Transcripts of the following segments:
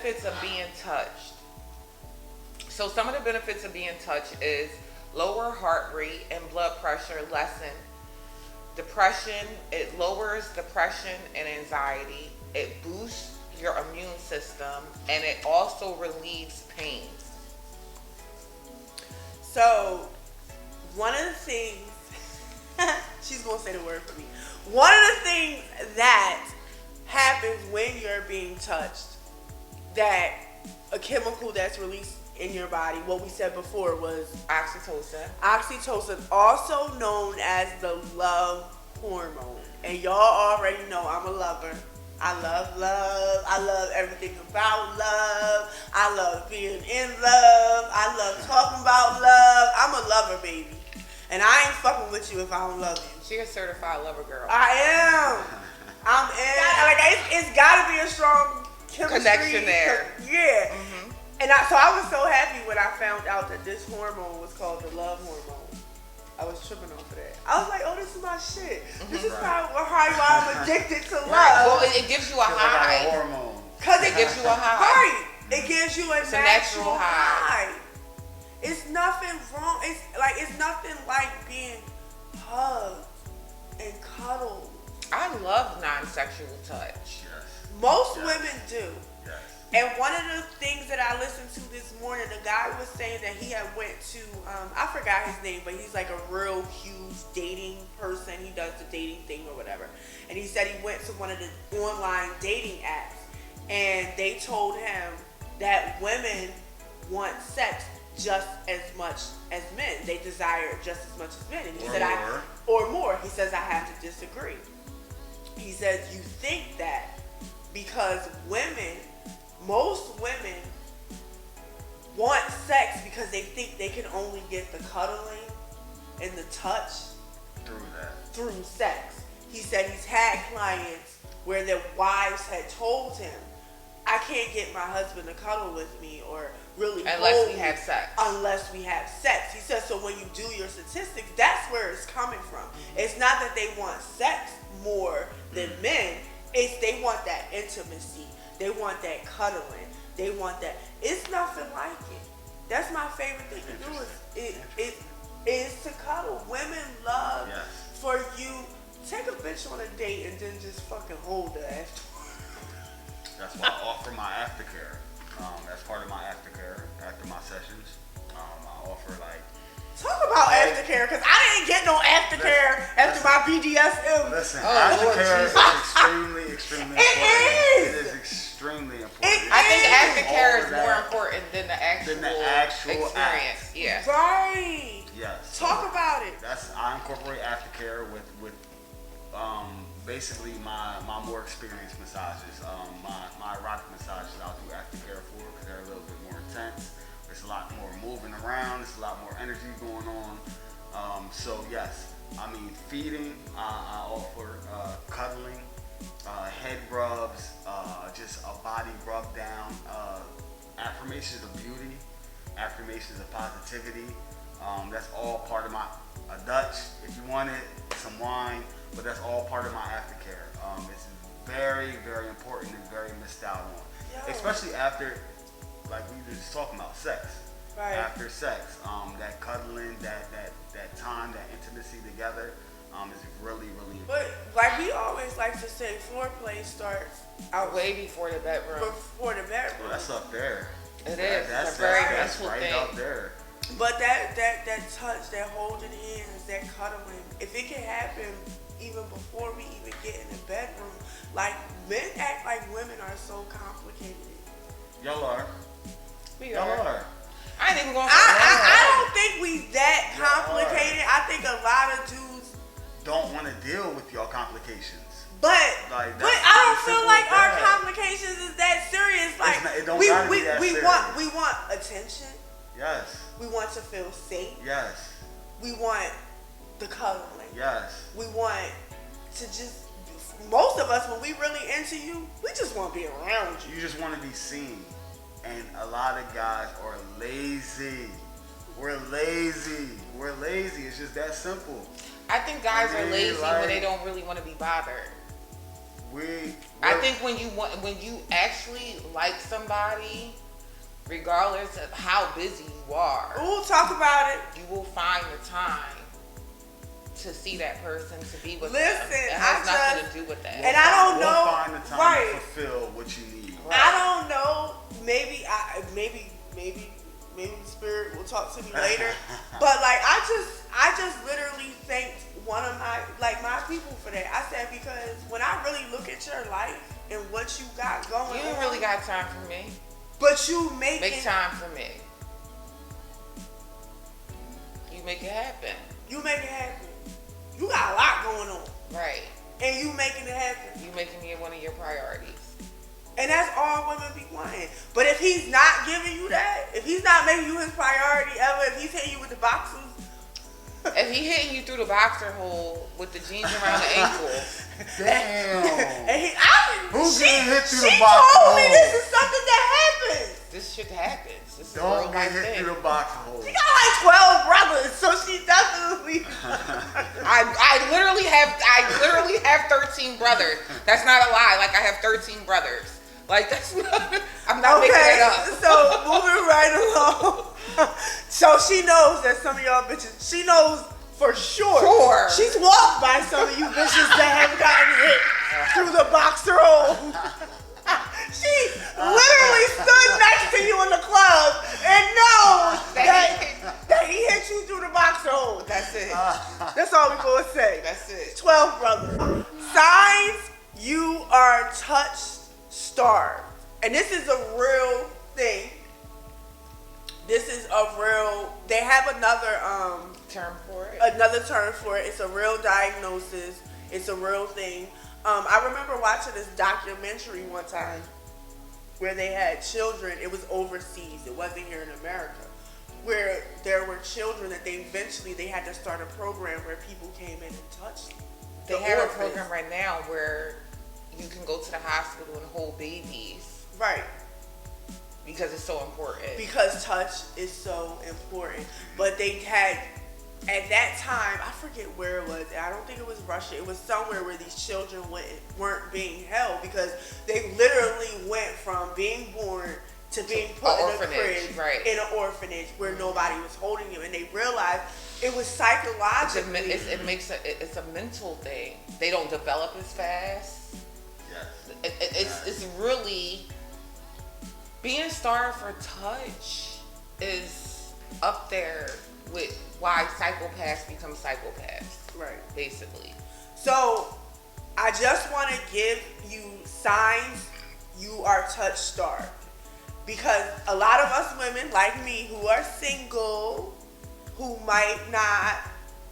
benefits of being touched. So some of the benefits of being touched is lower heart rate and blood pressure, lessen depression. It lowers depression and anxiety. It boosts your immune system, and it also relieves pain. So, one of the things, she's going to say the word for me. One of the things that happens when you're being touched, that a chemical that's released in your body, what we said before was Oxytocin. Oxytocin, also known as the love hormone. And y'all already know I'm a lover. I love love. I love everything about love. I love being in love. I love talking about love. I'm a lover, baby. And I ain't fucking with you if I don't love you. She's a certified lover girl. I am. I'm in. Like, it's got to be a strong chemistry. Connection there. Yeah. Mm-hmm. And so I was so happy when I found out that this hormone was called the love hormone. I was tripping off of that. I was like, oh, this is my shit. This is how I'm addicted to love. Right. Well, it gives you a high. Hormone. Because it gives you a high. Right. It gives you a natural high. It's nothing wrong. It's nothing like being hugged and cuddled. I love non-sexual touch. Yes. Most women do. Yes. And one of the things that I listened to this morning, the guy was saying that he had went to, I forgot his name, but he's like a real huge dating person. He does the dating thing or whatever. And he said he went to one of the online dating apps, and they told him that women want sex just as much as men. They desire it just as much as men. And he said, or more. He says, I have to disagree. He says, you think that because most women want sex because they think they can only get the cuddling and the touch through sex. He said he's had clients where their wives had told him, I can't get my husband to cuddle with me or really unless we have sex. Unless we have sex. He says, so when you do your statistics, that's where it's coming from. It's not that they want sex more than men. It's they want that intimacy. They want that cuddling. They want that. It's nothing like it. That's my favorite thing to do is to cuddle. Women love for you. Take a bitch on a date and then just fucking hold her after. That's why I offer my aftercare. That's part of my aftercare after my sessions. I offer like. Talk about aftercare, because I didn't get no aftercare after my BDSM. Listen, aftercare is extremely important. It is extremely important. I think aftercare is more important than the actual experience. Act. Yeah. Right. Yes. Talk about it. I incorporate aftercare with basically my more experienced massages. My erotic massages I'll do aftercare for because they're a little bit more intense. There's a lot more moving around. There's a lot more energy going on. So yes, I mean feeding. I offer cuddling, head rubs, just a body rub down, affirmations of beauty, affirmations of positivity. That's all part of my Dutch. If you want it, some wine, but that's all part of my aftercare. It's very, very important and very missed out on, especially after. Like we were just talking about sex. Right. After sex, that cuddling, that time, that intimacy together, is really, really important. But like we always like to say, foreplay starts out way before the bedroom. Before the bedroom. Well, that's up there. It is. That's a very stressful right thing. Up there. But that touch, that holding hands, that cuddling, if it can happen even before we even get in the bedroom, like men act like women are so complicated. Y'all are. We Y'all are. I ain't even going. I don't think we that complicated. I think a lot of dudes don't want to deal with y'all complications. But I don't feel like our complications is that serious. Like we want attention. Yes. We want to feel safe. Yes. We want the cuddling. Yes. We want to just. Most of us, when we really into you, we just want to be around you. You just want to be seen. And a lot of guys are lazy. We're lazy. It's just that simple. I think guys are lazy when they don't really want to be bothered. I think when you actually like somebody, regardless of how busy you are, ooh, talk about it. you will find the time to see that person, to be with them. Listen, It has nothing to do with that. And I don't know. We'll find the time to fulfill what you need. Right. I don't know. Maybe the spirit will talk to me later. But like, I just literally thanked one of my people for that. I said, because when I really look at your life and what you got going on, you ain't really got time for me. But you make time for me. You make it happen. You make it happen. You got a lot going on. Right. And you making it happen. You making me one of your priorities. And that's all women be wanting. But if he's not giving you that, if he's not making you his priority ever, if he's hitting you with the boxers, if he hitting you through the boxer hole with the jeans around the ankle, damn. And Who's getting hit through the boxer hole? She told hole? me this is something that happens. This shit happens. This is Don't get hit through the boxer hole. She got like 12 brothers, so she definitely. I literally have 13 brothers. That's not a lie. Like, I have 13 brothers. Like, that's not, I'm not making it up. So moving right along. So she knows that some of y'all bitches, she knows for sure. She's walked by some of you bitches that have gotten hit through the boxer hole. She literally stood next to you in the club and knows that he hit you through the boxer hole. That's it. That's all we gonna say. That's it. 12 brothers. Signs you are touch-starved. And this is a real thing. They have another term for it. Another term for it. It's a real diagnosis. It's a real thing. I remember watching this documentary one time where they had children. It was overseas. It wasn't here in America. Where there were children that they had to start a program where people came in and touched them. They have a program right now where you can go to the hospital and hold babies. Right. Because it's so important. Because touch is so important. But they had, at that time, I forget where it was. I don't think it was Russia. It was somewhere where these children weren't being held, because they literally went from being born to being put in a crib, right, in an orphanage where nobody was holding them, and they realized it was psychologically. It's a mental thing. They don't develop as fast. Yes. It's really, being starved for touch is up there with why psychopaths become psychopaths. Right. Basically. So I just want to give you signs you are touch starved. Because a lot of us women like me who are single, who might not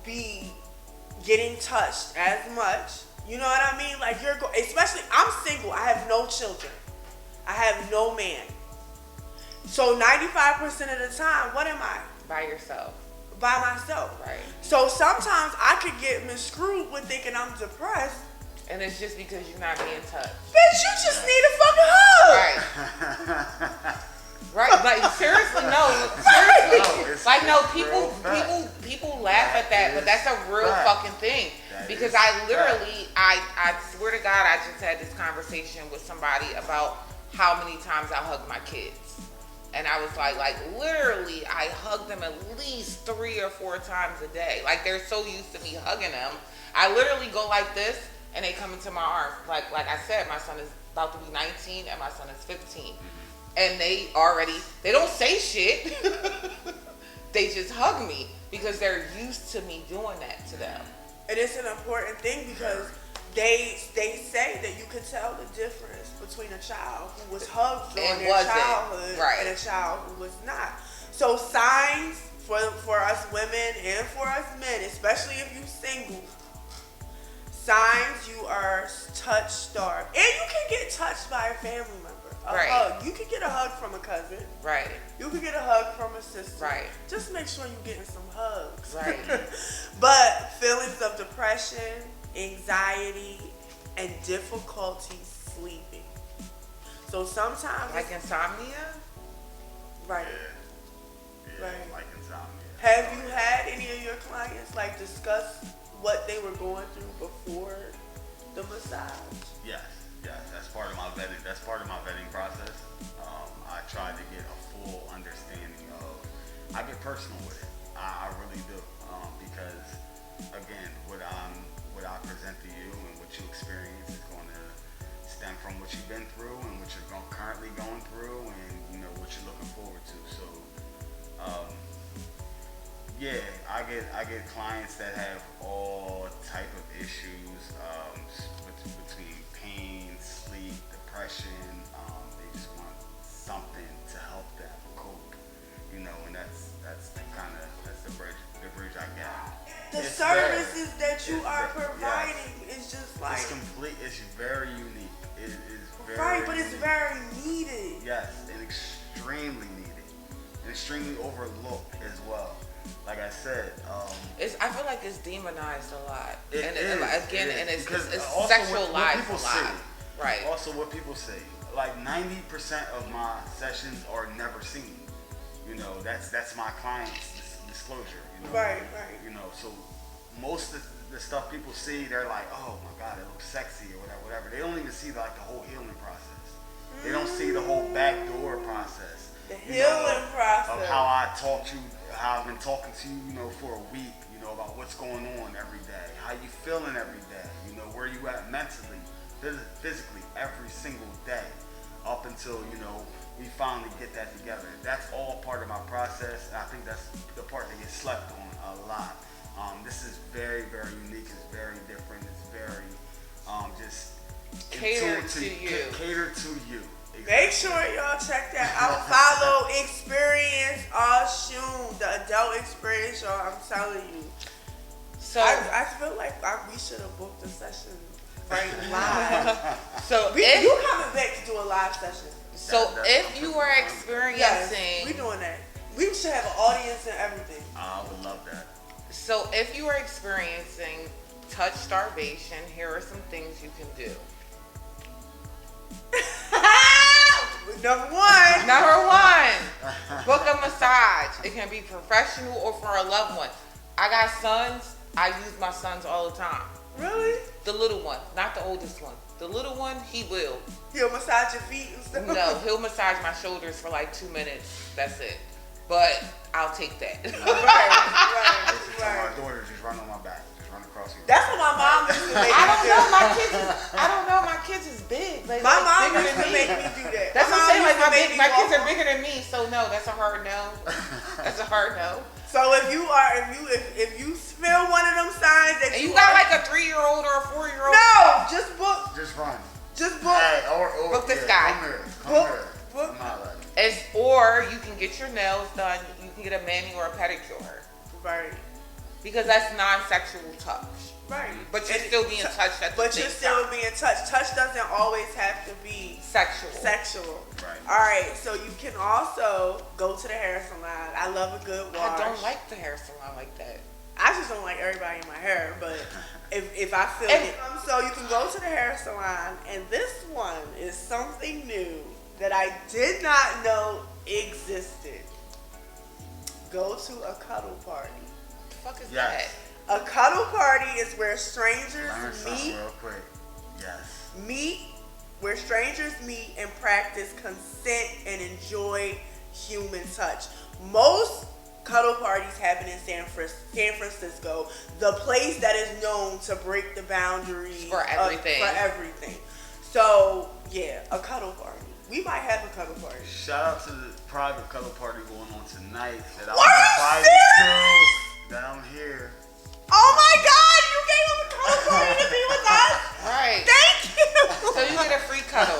be getting touched as much, you know what I mean? Like, especially, I'm single, I have no children, I have no man. So 95% of the time, what am I? By yourself. By myself. Right. So sometimes I could get miscrewed with thinking I'm depressed. And it's just because you're not being touched. Bitch, you just need a fucking hug. Right. Right. Like, seriously, no. Seriously. Like, no, people laugh at that, but that's a real fucking thing. Because I literally, I swear to God, I just had this conversation with somebody about how many times I hug my kids. And I was like literally, I hug them at least 3 or 4 times a day. Like, they're so used to me hugging them. I literally go like this, and they come into my arms. Like I said, my son is about to be 19, and my son is 15. And they don't say shit. They just hug me because they're used to me doing that to them. And it's an important thing because they say that you can tell the difference between a child who was hugged during their childhood and a child who was not. So signs for us women and for us men, especially if you're single, signs you are touch starved. And you can get touched by a family member. A hug. You can get a hug from a cousin. Right. You can get a hug from a sister. Right. Just make sure you're getting some hugs. Right. But feelings of depression, anxiety, and difficulty sleeping. So sometimes, like insomnia. Right. Yeah, right. Like insomnia. Have you had any of your clients discuss what they were going through before the massage? Yes, yes, that's part of my vetting. That's part of my vetting process. I try to get a full understanding of. I get personal with it. I really do, because again, what I present to you and what you experience is going to stem from what you've been through and what you're currently going through, and what you're looking forward to. So, um, yeah, I get clients that have all type of issues, between pain, sleep, depression. They just want something to help them cope, and that's the bridge I got. The It's services there. that you It's are there. providing Yes. is just like It's complete. It's very unique. It is very right, but it's unique. very needed. Yes, and extremely needed, and extremely overlooked as well. Like I said, I feel like it's demonized a lot. It and is, and it's because also sexualized what people a lot. say. Right. Also, what people say, like 90% of my sessions are never seen. That's my client's disclosure. Right. So most of the stuff people see, they're like, oh my God, it looks sexy or whatever. They don't even see like the whole healing process. They don't see the whole backdoor process. The healing process of how I talk to you, how I've been talking to you, for a week, about what's going on every day, how you feeling every day, where you at mentally, physically, every single day, up until, we finally get that together. That's all part of my process, and I think that's the part that gets slept on a lot. This is very, very unique. It's very different. It's very just Catered to you. Catered to you. Exactly. Make sure y'all check that out. Follow Experience OSHUN, the adult experience, y'all. I'm telling you. So I feel like we should have booked a session right live. so you coming back to do a live session? So if you are experiencing, we doing that. We should have an audience and everything. I would love that. So if you are experiencing touch starvation, here are some things you can do. Number one, book a massage. It can be professional or for a loved one. I got sons. I use my sons all the time. Really? The little one, not the oldest one. The little one, he will. He'll massage your feet and stuff? No, he'll massage my shoulders for like 2 minutes. That's it. But I'll take that. Right. My daughter just run on my back, just run across you. That's what my mom used to make me I do. don't know. My kids is big. Like, My mom bigger used than to me. make me do that. That's what I'm saying. Like my kids are big. bigger than me, so no, that's a hard no. That's a hard no. So if you feel one of them signs that And you got like a 3-year-old or a 4-year-old. no, just book. Just run. Just book. Hey, or Book this guy. Come here. Book. I'm not letting. Or you can get your nails done. You can get a mani or a pedicure. Right. Because that's non-sexual touch. Right. But you're still being touched at the But same you're still time. being touched. Touch doesn't always have to be Sexual. Right. All right. So you can also go to the hair salon. I love a good wash. I don't like the hair salon like that. I just don't like everybody in my hair, but if I feel it. So you can go to the hair salon, and this one is something new that I did not know existed. Go to a cuddle party. The fuck is Yes. A cuddle party is where strangers Learn something meet. real quick. Yes. Where strangers meet and practice consent and enjoy human touch. Most cuddle parties happen in San Francisco, the place that is known to break the boundaries For everything. So yeah, a cuddle party. We might have a cuddle party. Shout out to the private cuddle party going on tonight that I Are you was invited to down here. Oh my God! You gave him a cuddle party to be with us. Right. Thank you. So you get a free cuddle.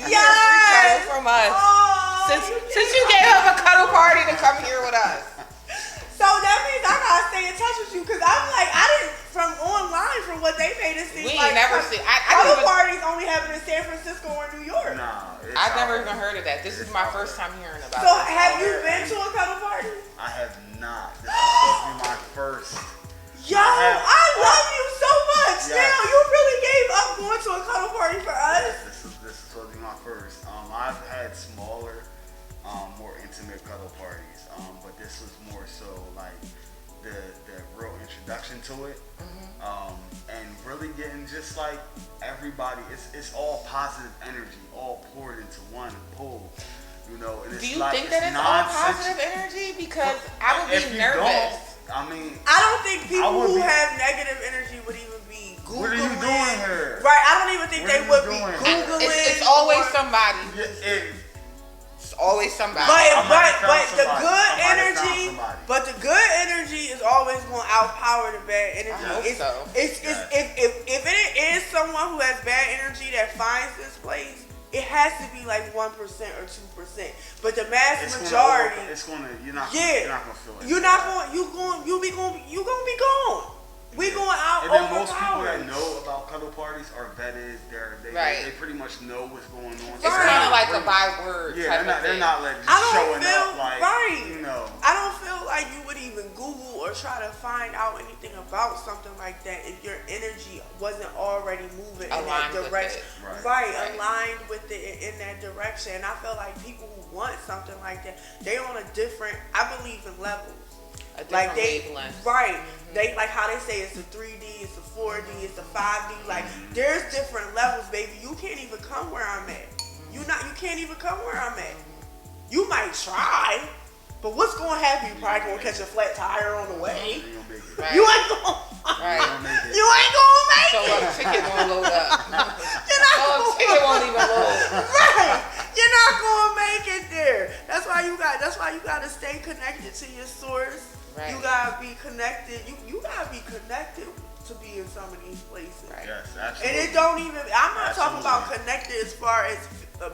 You get a free Yes. cuddle from us. Oh, Since you gave him a cuddle party to come here with us. So that means I gotta stay in touch with you because I'm like from online from what they made it seem We like ain't never seen. cuddle parties only happen in San Francisco or New York. Nah, I've never even heard of that. This is my first time hearing about So this. have you been to a cuddle party? I have not. This is supposed to be my first. Yo, I love you so much. Yes. Now you really gave up going to a cuddle party for us. This is supposed to be my first. I've had smaller, more intimate cuddle parties, but this was more so like the real introduction to it. And really getting just like everybody, it's all positive energy, all poured into one pool. You know, and it's Do you like, think that it's all positive energy? Because I would be nervous. I mean, I don't think people who have negative energy would even be Googling. What are you doing here? Right, I don't even think they would be doing? Googling. It's always somebody. Yeah, It's always somebody. But the somebody. good I might have energy, found somebody. but the good energy is always going to outpower the bad energy. I hope so. If it is someone who has bad energy that finds this place, it has to be like 1% or 2%. But the mass majority, you're not gonna feel it. You're gonna be gone. We going out and then most people overpowered. that know about cuddle parties are vetted. They pretty much know what's going on. It's kind of like a by word. Yeah, type they're not like just I don't showing feel up like right. you know. I don't feel like you would even Google or try to find out anything about something like that if your energy wasn't already moving Aligned in that direction. Right. Aligned with it in that direction. And I feel like people who want something like that, they on a different. I believe in levels. Like wavelength. Right. They like how they say it's a 3D, it's a 4D, it's a 5D. Like there's different levels, baby. You can't even come where I'm at. You can't even come where I'm at. You might try, but what's gonna happen? You probably gonna catch a flat tire on the way. Right. You ain't gonna You ain't gonna make So it. a ticket won't load up. A ticket won't even load. Right. You're not gonna make it there. That's why you gotta stay connected to your source. Right. You gotta be connected. You gotta be connected to be in some of these places. Right. Yes, absolutely. And it don't even. I'm not talking about connected as far as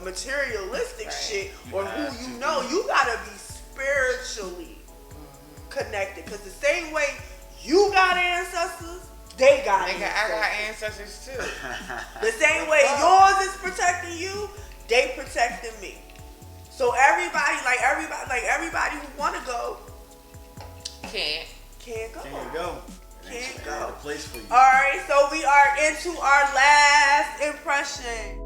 materialistic shit or who you know. You gotta be spiritually connected. Cause the same way you got ancestors, they got ancestors. I got ancestors too. The same way yours is protecting you, they protecting me. So everybody who wanna go can't go. Can't go. A place for you. All right, so we are into our last impression.